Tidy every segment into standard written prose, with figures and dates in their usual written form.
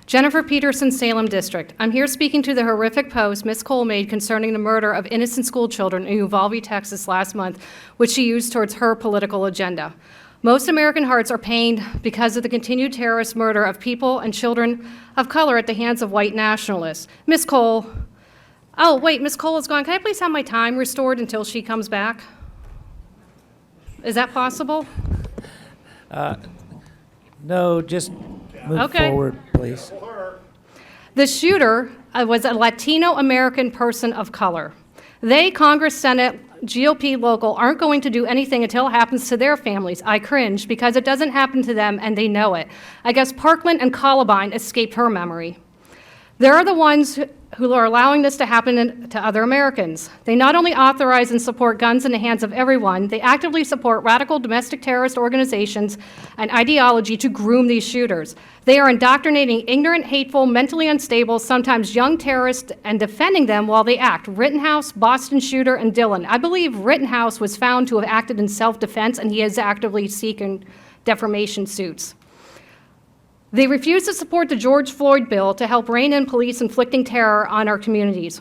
Jennifer Peterson, Salem District. I'm here speaking to the horrific post Ms. Cole made concerning the murder of innocent school children in Uvalde, Texas last month, which she used towards her political agenda. Most American hearts are pained because of the continued terrorist murder of people and children of color at the hands of white nationalists. Ms. Cole, oh wait, Ms. Cole is gone. Can I please have my time restored until she comes back? Is that possible? No, just move forward, please. The shooter was a Latino American person of color. They, Congress, Senate, GOP, local, aren't going to do anything until it happens to their families. I cringe because it doesn't happen to them and they know it. I guess Parkland and Columbine escaped her memory. They're the ones who are allowing this to happen to other Americans. They not only authorize and support guns in the hands of everyone, they actively support radical domestic terrorist organizations and ideology to groom these shooters. They are indoctrinating ignorant, hateful, mentally unstable, sometimes young terrorists and defending them while they act. Rittenhouse, Boston shooter, and Dillon. I believe Rittenhouse was found to have acted in self-defense and he is actively seeking defamation suits. They refuse to support the George Floyd bill to help rein in police inflicting terror on our communities.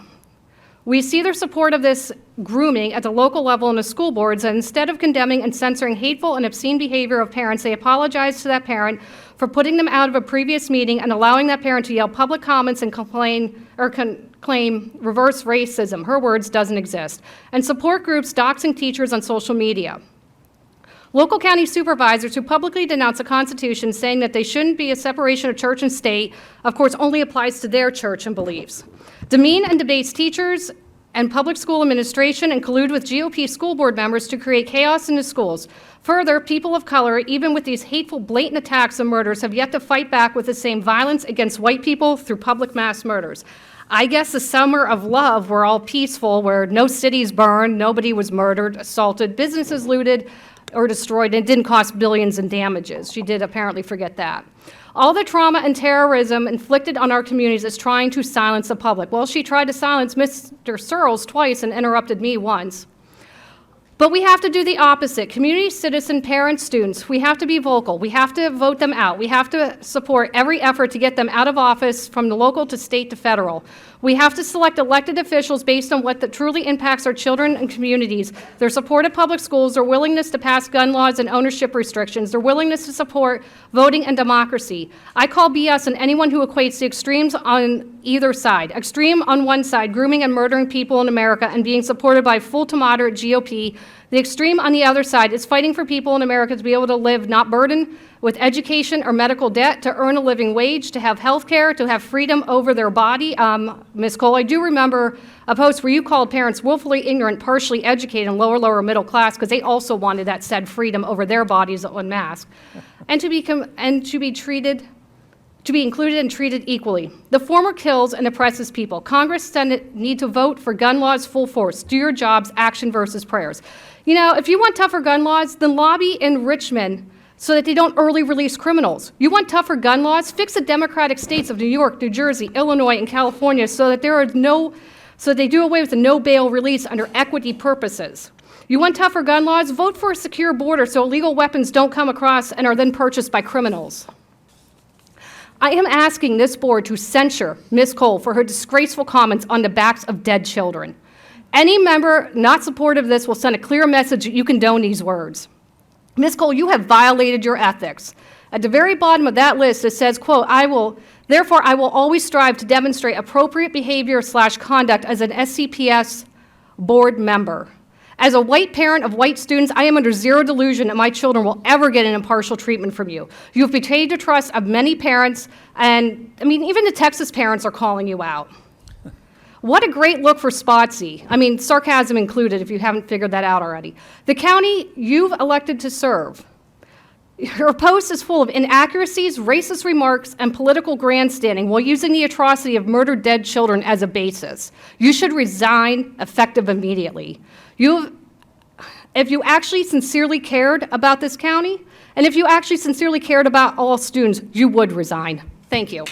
We see their support of this grooming at the local level in the school boards, and instead of condemning and censoring hateful and obscene behavior of parents, they apologize to that parent for putting them out of a previous meeting and allowing that parent to yell public comments and complain or claim reverse racism. Her words doesn't exist. And support groups doxing teachers on social media. Local county supervisors who publicly denounce the Constitution, saying that there shouldn't be a separation of church and state, of course, only applies to their church and beliefs. Demean and debase teachers and public school administration and collude with GOP school board members to create chaos in the schools. Further, people of color, even with these hateful, blatant attacks and murders, have yet to fight back with the same violence against white people through public mass murders. I guess the summer of love were all peaceful, where no cities burned, nobody was murdered, assaulted, businesses looted, or destroyed, and it didn't cost billions in damages. She did apparently forget that. All the trauma and terrorism inflicted on our communities is trying to silence the public. Well, she tried to silence Mr. Searles twice and interrupted me once. But we have to do the opposite. Community, citizen, parents, students, we have to be vocal. We have to vote them out. We have to support every effort to get them out of office from the local to state to federal. We have to select elected officials based on what truly impacts our children and communities, their support of public schools, their willingness to pass gun laws and ownership restrictions, their willingness to support voting and democracy. I call BS on anyone who equates the extremes on either side. Extreme on one side, grooming and murdering people in America and being supported by full to moderate GOP. The extreme on the other side is fighting for people in America to be able to live not burdened with education or medical debt, to earn a living wage, to have health care, to have freedom over their body. Ms. Cole, I do remember a post where you called parents willfully ignorant, partially educated, and lower middle class, because they also wanted that said freedom over their bodies en masse, and to be included and treated equally. The former kills and oppresses people. Congress, Senate need to vote for gun laws full force. Do your jobs, action versus prayers. You know, if you want tougher gun laws, then lobby in Richmond so that they don't early release criminals. You want tougher gun laws? Fix the democratic states of New York, New Jersey, Illinois, and California so that they do away with the no bail release under equity purposes. You want tougher gun laws? Vote for a secure border so illegal weapons don't come across and are then purchased by criminals. I am asking this board to censure Ms. Cole for her disgraceful comments on the backs of dead children. Any member not supportive of this will send a clear message that you condone these words. Ms. Cole, you have violated your ethics. At the very bottom of that list, it says, quote, therefore, I will always strive to demonstrate appropriate behavior / conduct as an SCPS board member. As a white parent of white students, I am under zero delusion that my children will ever get an impartial treatment from you. You have betrayed the trust of many parents, and I mean, even the Texas parents are calling you out. What a great look for Spotsy. I mean, sarcasm included, if you haven't figured that out already. The county you've elected to serve. Her post is full of inaccuracies, racist remarks, and political grandstanding while using the atrocity of murdered dead children as a basis. You should resign effective immediately. If you actually sincerely cared about this county, and if you actually sincerely cared about all students, you would resign. Thank you.